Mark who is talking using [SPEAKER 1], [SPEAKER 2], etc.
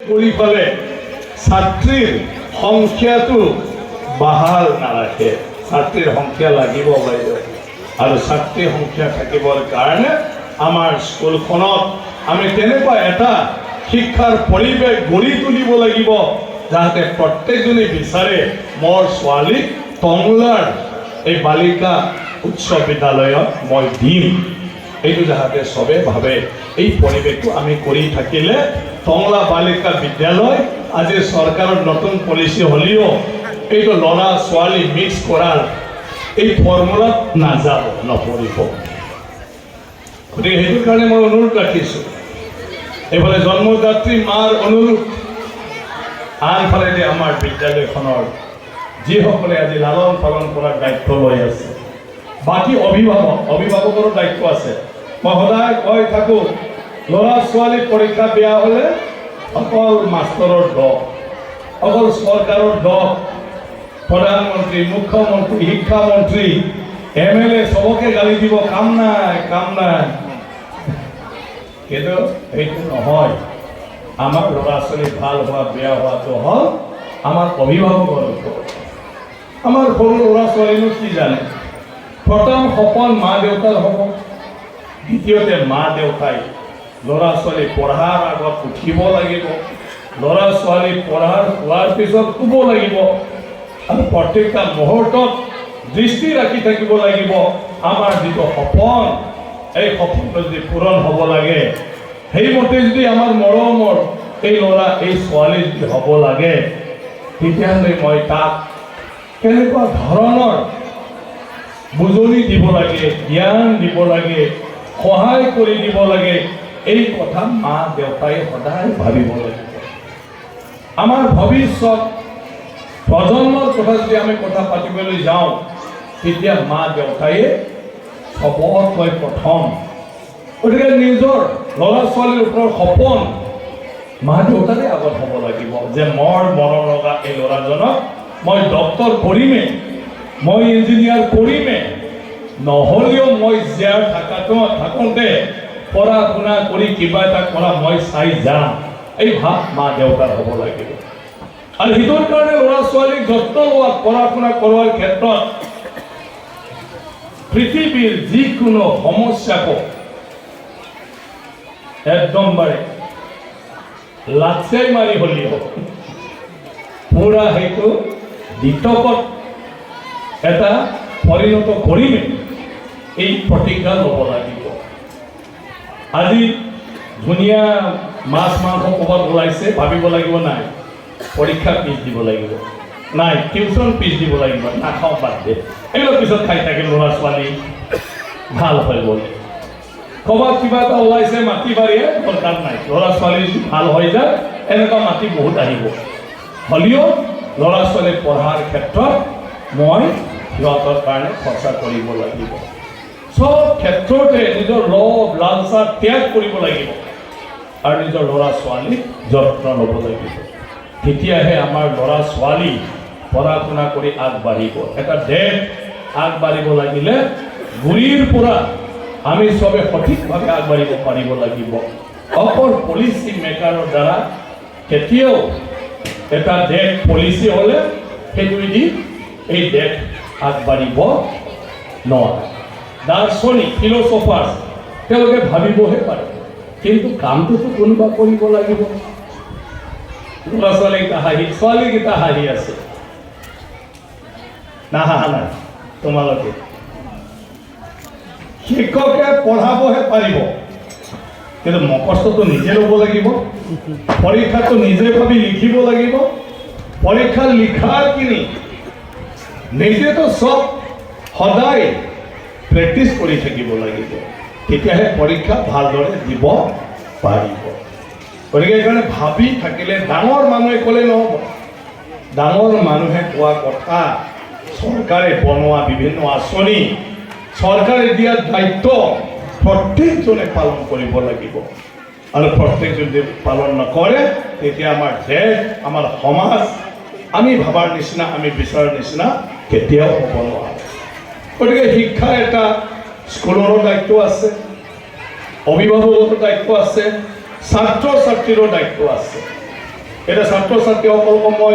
[SPEAKER 1] কৰি পেলে ছাত্ৰীৰ সংখ্যাটো বাহাল নাৰাখে। ছাত্ৰীৰ সংখ্যা লাগিব বাইদেউ, আৰু ছাত্ৰীৰ সংখ্যা থাকিবৰ কাৰণে আমাৰ স্কুলখনত আমি তেনেকুৱা এটা শিক্ষাৰ পৰিৱেশ গঢ়ি তুলিব লাগিব যাতে প্ৰত্যেকজনে বিচাৰে মোৰ ছোৱালীক টংলাৰ এই বালিকা উচ্চ বিদ্যালয়ত মই দিম। এইটো যাতে চবে ভাবে। এই পৰিৱেশটো আমি কৰি থাকিলে টংলা বালিকা বিদ্যালয় আজি চৰকাৰৰ নতুন পলিচি হ'লেও এইটো ল'ৰা ছোৱালী মিক্স কৰাৰ এই ফৰ্মুলাত নাযাব, নপৰিব। গতিকে সেইটোৰ কাৰণে মই অনুৰোধ ৰাখিছোঁ। এইফালে জন্মদাত্ৰী মাৰ অনুৰোধ, আনফালেদি আমাৰ বিদ্যালয়খনৰ যিসকলে আজি লালন পালন কৰাৰ দায়িত্ব লৈ আছে, বাকী অভিভাৱকৰো দায়িত্ব আছে। মই সদায় কৈ থাকোঁ, ল'ৰা ছোৱালী পৰীক্ষা বেয়া হ'লে অকল মাষ্টৰৰ দোষ, অকল চৰকাৰৰ দোষ। প্ৰধানমন্ত্ৰী, মুখ্যমন্ত্ৰী, শিক্ষামন্ত্ৰী, MLA চবকে গালি দিব, কাম নাই কাম নাই। কিন্তু সেইটো নহয়। আমাৰ ল'ৰা ছোৱালী ভাল হোৱা বেয়া হোৱাটো হ'ল আমাৰ অভিভাৱকৰ ওপৰত। আমাৰ সৰু ল'ৰা ছোৱালীনো কি জানে? প্ৰথম সপোন মা দেউতাৰ হ'ব, দ্বিতীয়তে মা দেউতাই ল'ৰা ছোৱালী পঢ়াৰ আগত উঠিব লাগিব, ল'ৰা ছোৱালী হোৱাৰ পিছত শুব লাগিব, আৰু প্ৰত্যেকটা মুহূৰ্তত দৃষ্টি ৰাখি থাকিব লাগিব আমাৰ যিটো সপোন, এই সপোনটো যদি পূৰণ হ'ব লাগে, সেইমতে যদি আমাৰ মৰমৰ এই ল'ৰা এই ছোৱালী যদি হ'ব লাগে, তেতিয়াহ'লে মই তাক কেনেকুৱা ধৰণৰ বুজনি দিব লাগে, জ্ঞান দিব লাগে, সহায় কৰি দিব লাগে, এই কথা মা দেউতাই সদায় ভাবিব লাগিব। আমাৰ ভৱিষ্যত প্ৰজন্মৰ কথা যদি আমি কথা পাতিবলৈ যাওঁ, তেতিয়া মা দেউতাই চবতকৈ প্ৰথম, গতিকে নিজৰ ল'ৰা ছোৱালীৰ ওপৰত সপোন মা দেউতাৰে আগত হ'ব লাগিব যে মোৰ মৰম লগা এই ল'ৰাজনক মই ডক্তৰ কৰিমেই, মই ইঞ্জিনিয়াৰ কৰিমেই, নহ'লেও মই জীয়াই থাকোঁতে পঢ়া শুনা কৰি কিবা এটা কৰা মই চাই যাম, এই ভাৱ মা দেউতাৰ হ'ব লাগিব। আৰু সেইটোৰ কাৰণে ল'ৰা ছোৱালীক যত্ন লোৱা, পঢ়া শুনা কৰোৱাৰ ক্ষেত্ৰত পৃথিৱীৰ যিকোনো সমস্যাকো একদমবাৰে লাচাই মাৰি হ'লেও পুৰা সেইটো দিটকত এটা পৰিণত কৰিমে, এই প্ৰতিজ্ঞা ল'ব লাগিব। আজি ধুনীয়া মাছ মাংস ক'ৰবাত ওলাইছে, ভাবিব লাগিব নাই পৰীক্ষা পিছ দিব লাগিব, নাই টিউশ্যন পিছ দিব লাগিব, নাখাওঁ বাদ দে, এইবিলাক পিছত খাই থাকে ল'ৰা ছোৱালী ভাল হৈ গ'ল। ক'ৰবাত কিবা এটা ওলাইছে মাটি বাৰীয়ে, দৰকাৰ নাই, ল'ৰা ছোৱালী ভাল হৈ যায়, এনেকুৱা মাটি বহুত আহিব। হ'লেও ল'ৰা ছোৱালী পঢ়াৰ ক্ষেত্ৰত মই সিহঁতৰ কাৰণে খৰচা কৰিব লাগিব। চব ক্ষেত্ৰতে নিজৰ লোভ লালচা ত্যাগ কৰিব লাগিব, আৰু নিজৰ ল'ৰা ছোৱালীক যত্ন ল'ব লাগিব। তেতিয়াহে আমাৰ ল'ৰা ছোৱালী পঢ়া শুনা কৰি আগবাঢ়িব। এটা দেশ আগবাঢ়িব লাগিলে গুৰিৰ পৰা আমি চবে সঠিকভাৱে আগবাঢ়িব পাৰিব লাগিব। অকল পলিচি মেকাৰৰ দ্বাৰা কেতিয়াও এটা দেশ পলিচি হ'লে সেইটোৱেদি এই দেশ আগবাঢ়িব নোৱাৰে। দাৰ্শনিক ফিলচফাৰ তেওঁলোকে ভাবিবহে পাৰে, কিন্তু কামটোতো কোনোবা কৰিব লাগিব। ল'ৰা ছোৱালীকেইটা হাঁহি, ছোৱালীকেইটা হাঁহি আছে, নাহাঁহা নাই তোমালোকে। শিক্ষকে পঢ়াবহে পাৰিব, কিন্তু মকষ্টটো নিজে ল'ব লাগিব, পৰীক্ষাটো নিজে ভাবি লিখিব লাগিব। পৰীক্ষা লিখাখিনি নিজেতো চব সদায় প্ৰেক্টিচ কৰি থাকিব লাগিব, তেতিয়াহে পৰীক্ষা ভালদৰে দিব পাৰিব। গতিকে সেইকাৰণে ভাবি থাকিলে ডাঙৰ মানুহে ক'লে নহ'ব। ডাঙৰ মানুহে কোৱা কথা, চৰকাৰে বনোৱা বিভিন্ন আঁচনি, চৰকাৰে দিয়া দায়িত্ব প্ৰত্যেকজনে পালন কৰিব লাগিব। আৰু প্ৰত্যেকজন যদি পালন নকৰে, তেতিয়া আমাৰ দেশ, আমাৰ সমাজ আমি ভাবাৰ নিচিনা, আমি বিচৰাৰ নিচিনা কেতিয়াও হ'ব নোৱাৰে। গতিকে শিক্ষাৰ এটা স্কুলৰো দায়িত্ব আছে, অভিভাৱকৰো দায়িত্ব আছে, ছাত্ৰ ছাত্ৰীৰো দায়িত্ব আছে। এতিয়া ছাত্ৰ ছাত্ৰীসকলক মই